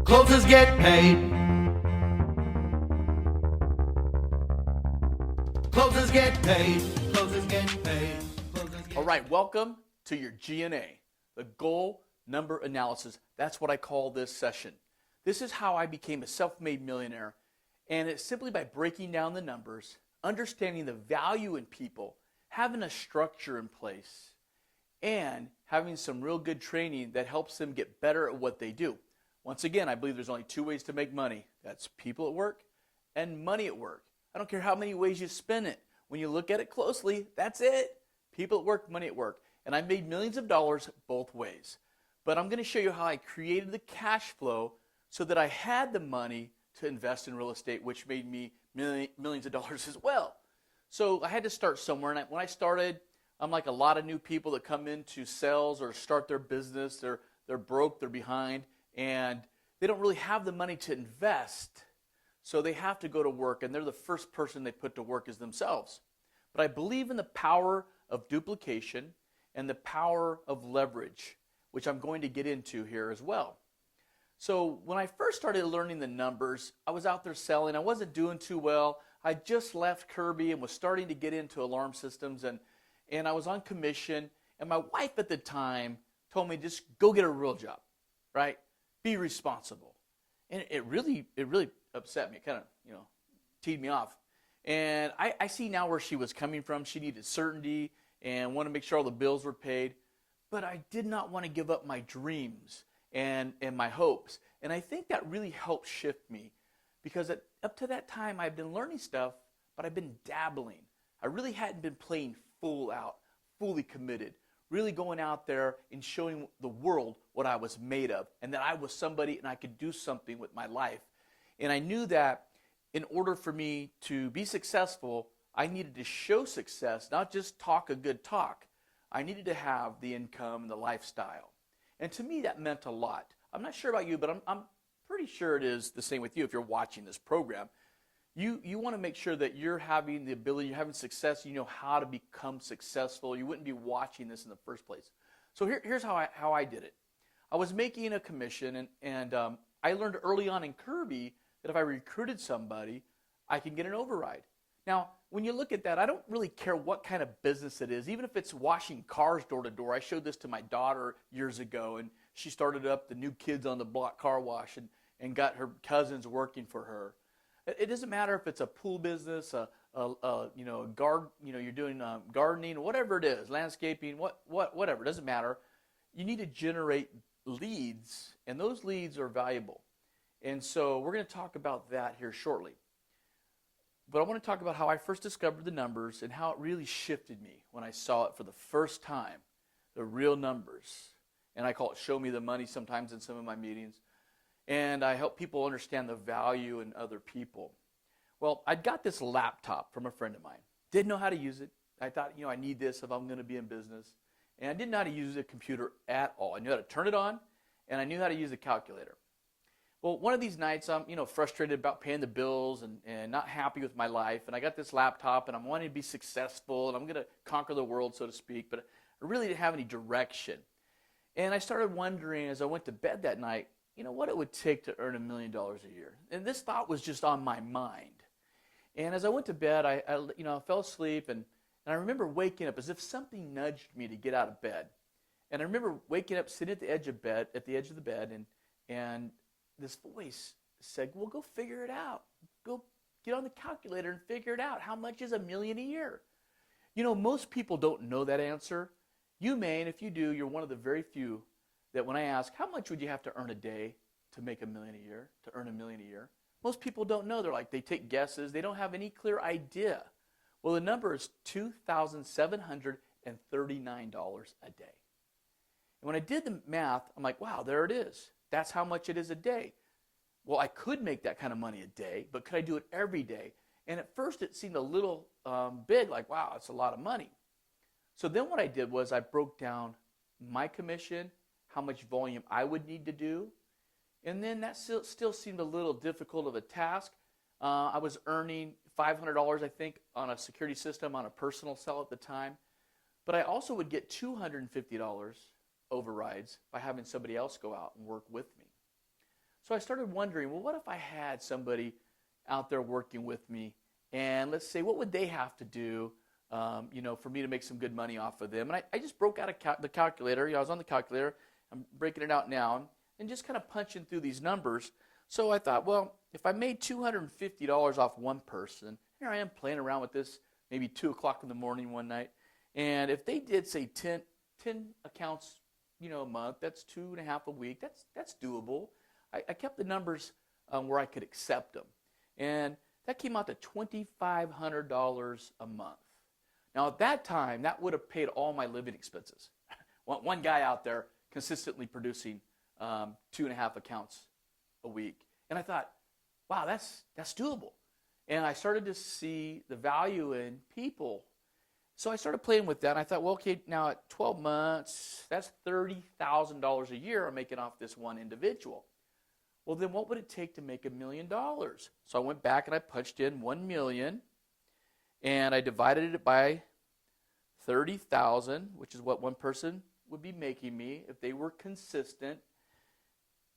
Closers get paid. Closers get paid. Closers get paid. All right, welcome to your G&A, the goal number analysis. That's what I call this session. This is how I became a self-made millionaire, and it's simply by breaking down the numbers, understanding the value in people, having a structure in place, and having some real good training that helps them get better at what they do. Once again, I believe there's only two ways to make money. That's people at work and money at work. I don't care how many ways you spin it. When you look at it closely, that's it. People at work, money at work. And I made millions of dollars both ways. But I'm going to show you how I created the cash flow so that I had the money to invest in real estate, which made me millions of dollars as well. So I had to start somewhere. And when I started, I'm like a lot of new people that come into sales or start their business. They're broke, they're behind, and they don't really have the money to invest. So they have to go to work, and they're the first person they put to work is themselves. But I believe in the power of duplication and the power of leverage, which I'm going to get into here as well. So when I first started learning the numbers, I was out there selling. I wasn't doing too well. I just left Kirby and was starting to get into alarm systems, and I was on commission. And my wife at the time told me, just go get a real job, right? Be responsible. And it really upset me. It kind of, teed me off. And I see now where she was coming from. She needed certainty and wanted to make sure all the bills were paid. But I did not want to give up my dreams and my hopes. And I think that really helped shift me because up to that time, I've been learning stuff, but I've been dabbling. I really hadn't been playing full out, fully committed, really going out there and showing the world what I was made of and that I was somebody and I could do something with my life. And I knew that in order for me to be successful, I needed to show success, not just talk a good talk. I needed to have the income and the lifestyle. And to me, that meant a lot. I'm not sure about you, but I'm pretty sure it is the same with you if you're watching this program. You want to make sure that you're having the ability, you're having success, you know how to become successful. You wouldn't be watching this in the first place. So here's how I did it. I was making a commission, and I learned early on in Kirby that if I recruited somebody, I can get an override. Now, when you look at that, I don't really care what kind of business it is, even if it's washing cars door to door. I showed this to my daughter years ago, and she started up the New Kids on the Block car wash and got her cousins working for her. It doesn't matter if it's a pool business, a garden, you're doing gardening, whatever it is, landscaping, whatever, it doesn't matter. You need to generate leads, and those leads are valuable. And so we're going to talk about that here shortly. But I want to talk about how I first discovered the numbers and how it really shifted me when I saw it for the first time, the real numbers. And I call it show me the money sometimes in some of my meetings. And I help people understand the value in other people. Well, I got this laptop from a friend of mine. Didn't know how to use it. I thought, I need this if I'm going to be in business. And I didn't know how to use a computer at all. I knew how to turn it on, and I knew how to use a calculator. Well, one of these nights, I'm frustrated about paying the bills and not happy with my life. And I got this laptop, and I'm wanting to be successful, and I'm going to conquer the world, so to speak. But I really didn't have any direction. And I started wondering as I went to bed that night, what it would take to earn $1 million a year. And this thought was just on my mind. And as I went to bed, I fell asleep, and I remember waking up as if something nudged me to get out of bed. And I remember waking up, sitting at the edge of the bed, and this voice said, well, go figure it out. Go get on the calculator and figure it out. How much is $1 million a year? Most people don't know that answer. You may, and if you do, you're one of the very few that when I ask, how much would you have to earn a day to make $1 million a year, to earn $1 million a year? Most people don't know. They're like, they take guesses. They don't have any clear idea. Well, the number is $2,739 a day. And when I did the math, I'm like, wow, there it is. That's how much it is a day. Well, I could make that kind of money a day, but could I do it every day? And at first it seemed a little big, like, wow, it's a lot of money. So then what I did was I broke down my commission, how much volume I would need to do, and then that still seemed a little difficult of a task. I was earning $500, I think, on a security system on a personal cell at the time, but I also would get $250 overrides by having somebody else go out and work with me. So I started wondering, well, what if I had somebody out there working with me, and let's say, what would they have to do, for me to make some good money off of them? And I just broke out the calculator. I was on the calculator. I'm breaking it out now and just kind of punching through these numbers. So I thought, well, if I made $250 off one person, here I am playing around with this, maybe 2 o'clock in the morning one night, and if they did, say, 10 accounts, a month, that's 2.5 a week. That's doable. I kept the numbers where I could accept them. And that came out to $2,500 a month. Now, at that time, that would have paid all my living expenses. One guy out there consistently producing 2.5 accounts a week. And I thought, wow, that's doable. And I started to see the value in people. So I started playing with that, and I thought, well, okay, now at 12 months, that's $30,000 a year I'm making off this one individual. Well, then what would it take to make $1 million? So I went back and I punched in 1 million, and I divided it by 30,000, which is what one person would be making me if they were consistent.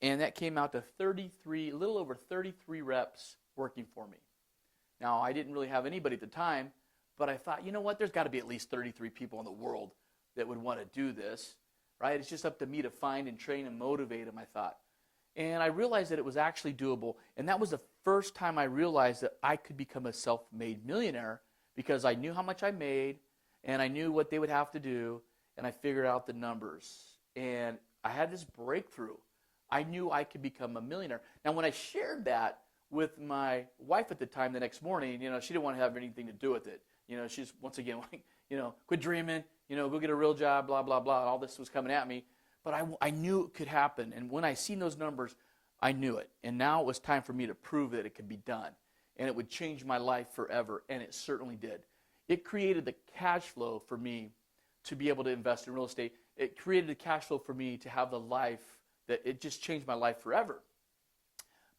And that came out to a little over 33 reps working for me. Now, I didn't really have anybody at the time, but I thought, you know what, there's got to be at least 33 people in the world that would want to do this, right? It's just up to me to find and train and motivate them, I thought. And I realized that it was actually doable, and that was the first time I realized that I could become a self-made millionaire, because I knew how much I made, and I knew what they would have to do, and I figured out the numbers. And I had this breakthrough. I knew I could become a millionaire. Now, when I shared that with my wife at the time the next morning, she didn't want to have anything to do with it. She's, once again, like, quit dreaming, go get a real job, blah, blah, blah. All this was coming at me. But I knew it could happen. And when I seen those numbers, I knew it. And now it was time for me to prove that it could be done. And it would change my life forever. And it certainly did. It created the cash flow for me to be able to invest in real estate. It created the cash flow for me to have the life that it just changed my life forever.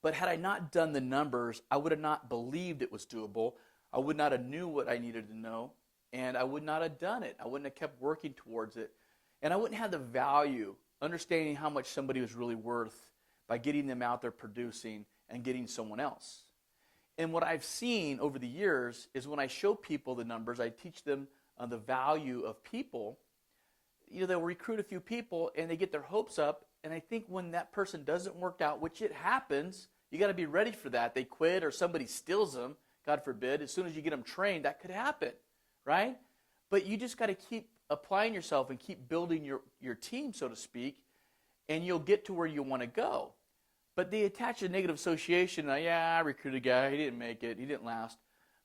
But had I not done the numbers, I would have not believed it was doable. I would not have knew what I needed to know. And I would not have done it. I wouldn't have kept working towards it. And I wouldn't have the value, understanding how much somebody was really worth by getting them out there producing and getting someone else. And what I've seen over the years is when I show people the numbers, I teach them the value of people. They'll recruit a few people and they get their hopes up. And I think when that person doesn't work out, which it happens, you got to be ready for that. They quit or somebody steals them, God forbid. As soon as you get them trained, that could happen, right? But you just got to keep applying yourself and keep building your team, so to speak, and you'll get to where you want to go. But they attach a negative association. I recruited a guy. He didn't make it. He didn't last.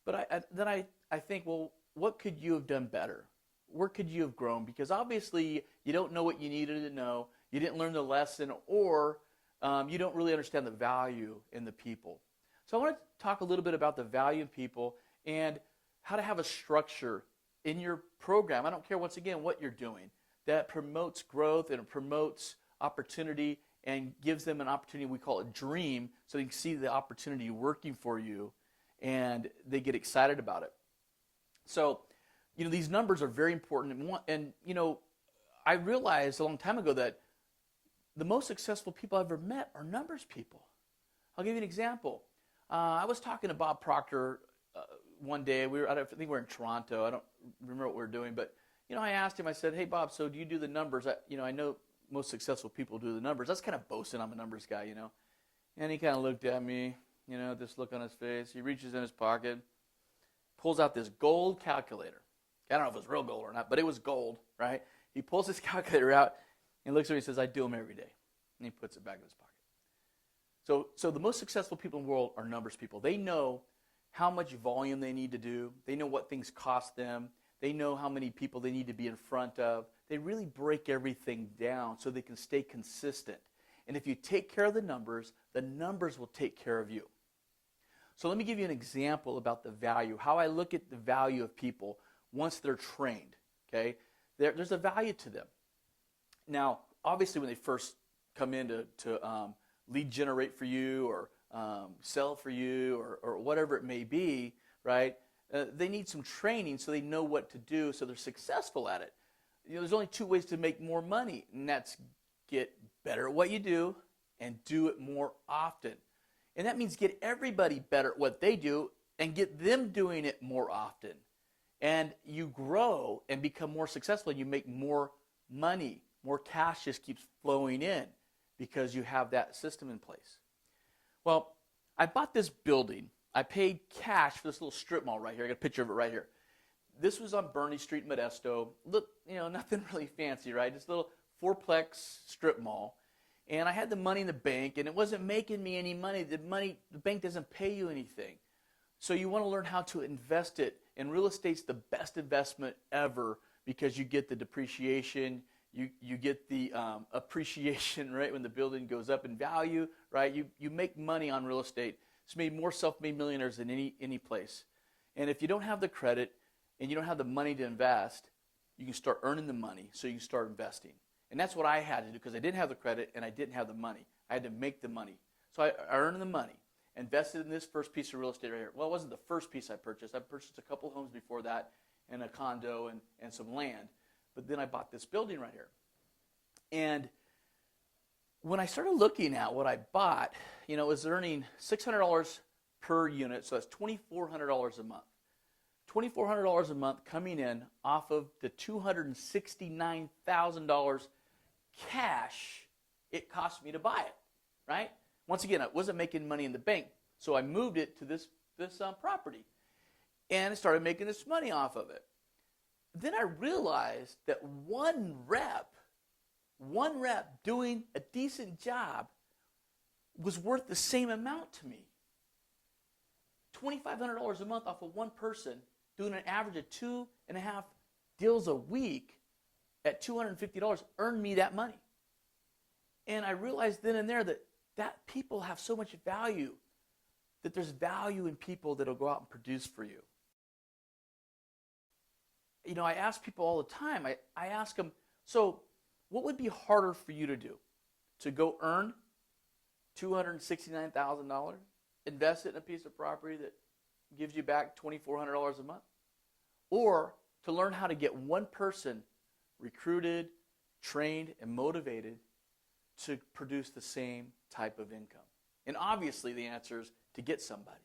But then I think, well, what could you have done better? Where could you have grown? Because obviously you don't know what you needed to know. You didn't learn the lesson, or you don't really understand the value in the people. So I want to talk a little bit about the value in people and how to have a structure in your program. I don't care, once again, what you're doing, that promotes growth and it promotes opportunity and gives them an opportunity, we call it dream, so they can see the opportunity working for you and they get excited about it. So, these numbers are very important. And I realized a long time ago that the most successful people I've ever met are numbers people. I'll give you an example. I was talking to Bob Proctor one day. I think we were in Toronto. I don't remember what we were doing, but I asked him. I said, "Hey, Bob, so do you do the numbers?" I know most successful people do the numbers. That's kind of boasting. I'm a numbers guy, And he kind of looked at me, this look on his face. He reaches in his pocket, pulls out this gold calculator. I don't know if it was real gold or not, but it was gold, right? He pulls his calculator out and looks at me and says, "I do them every day." And he puts it back in his pocket. So the most successful people in the world are numbers people. They know how much volume they need to do. They know what things cost them. They know how many people they need to be in front of. They really break everything down so they can stay consistent. And if you take care of the numbers will take care of you. So let me give you an example about the value, how I look at the value of people once they're trained, okay? There's a value to them. Now, obviously when they first come in to lead generate for you or sell for you or whatever it may be, right? They need some training so they know what to do so they're successful at it. There's only two ways to make more money, and that's get better at what you do and do it more often. And that means get everybody better at what they do and get them doing it more often. And you grow and become more successful and you make more money. More cash just keeps flowing in because you have that system in place. Well, I bought this building. I paid cash for this little strip mall right here. I got a picture of it right here. This was on Bernie Street in Modesto. Look, nothing really fancy, right? Just a little fourplex strip mall. And I had the money in the bank, and it wasn't making me any money. The bank doesn't pay you anything. So you want to learn how to invest it. And real estate's the best investment ever because you get the depreciation, you get the appreciation, right, when the building goes up in value, right? You make money on real estate. It's made more self-made millionaires than any place. And if you don't have the credit and you don't have the money to invest, you can start earning the money so you can start investing. And that's what I had to do because I didn't have the credit and I didn't have the money. I had to make the money. So I earned the money, invested in this first piece of real estate right here. Well, it wasn't the first piece I purchased. I purchased a couple homes before that and a condo and some land. But then I bought this building right here. And when I started looking at what I bought, it was earning $600 per unit, so that's $2,400 a month. $2,400 a month coming in off of the $269,000 cash it cost me to buy it, right? Once again, I wasn't making money in the bank, so I moved it to this property, and I started making this money off of it. Then I realized that one rep doing a decent job was worth the same amount to me. $2,500 a month off of one person doing an average of 2.5 deals a week at $250 earned me that money. And I realized then and there that people have so much value, that there's value in people that will go out and produce for you. I ask people all the time, I ask them, so what would be harder for you to do? To go earn $269,000, invest it in a piece of property that gives you back $2,400 a month? Or to learn how to get one person recruited, trained, and motivated to produce the same type of income? And obviously the answer is to get somebody,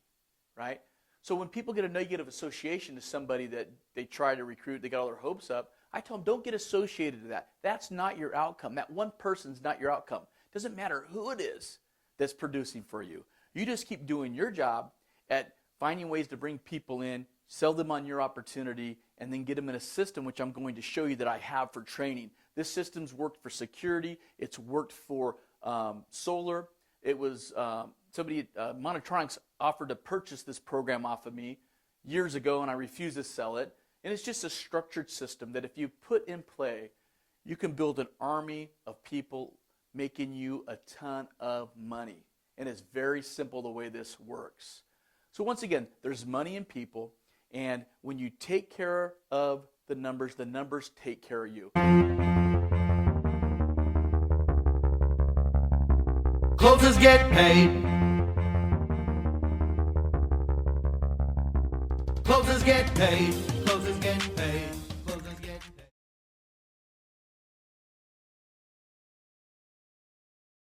right? So when people get a negative association to somebody that they try to recruit, they got all their hopes up, I tell them, don't get associated to that. That's not your outcome. That one person's not your outcome. Doesn't matter who it is that's producing for you. You just keep doing your job at finding ways to bring people in, sell them on your opportunity, and then get them in a system, which I'm going to show you that I have for training. This system's worked for security. It's worked for solar. It was Monotronics offered to purchase this program off of me years ago, and I refused to sell it. And it's just a structured system that if you put in play, you can build an army of people making you a ton of money. And it's very simple the way this works. So once again, there's money in people, and when you take care of the numbers take care of you. Closers get paid. Closers get paid. Closers get paid.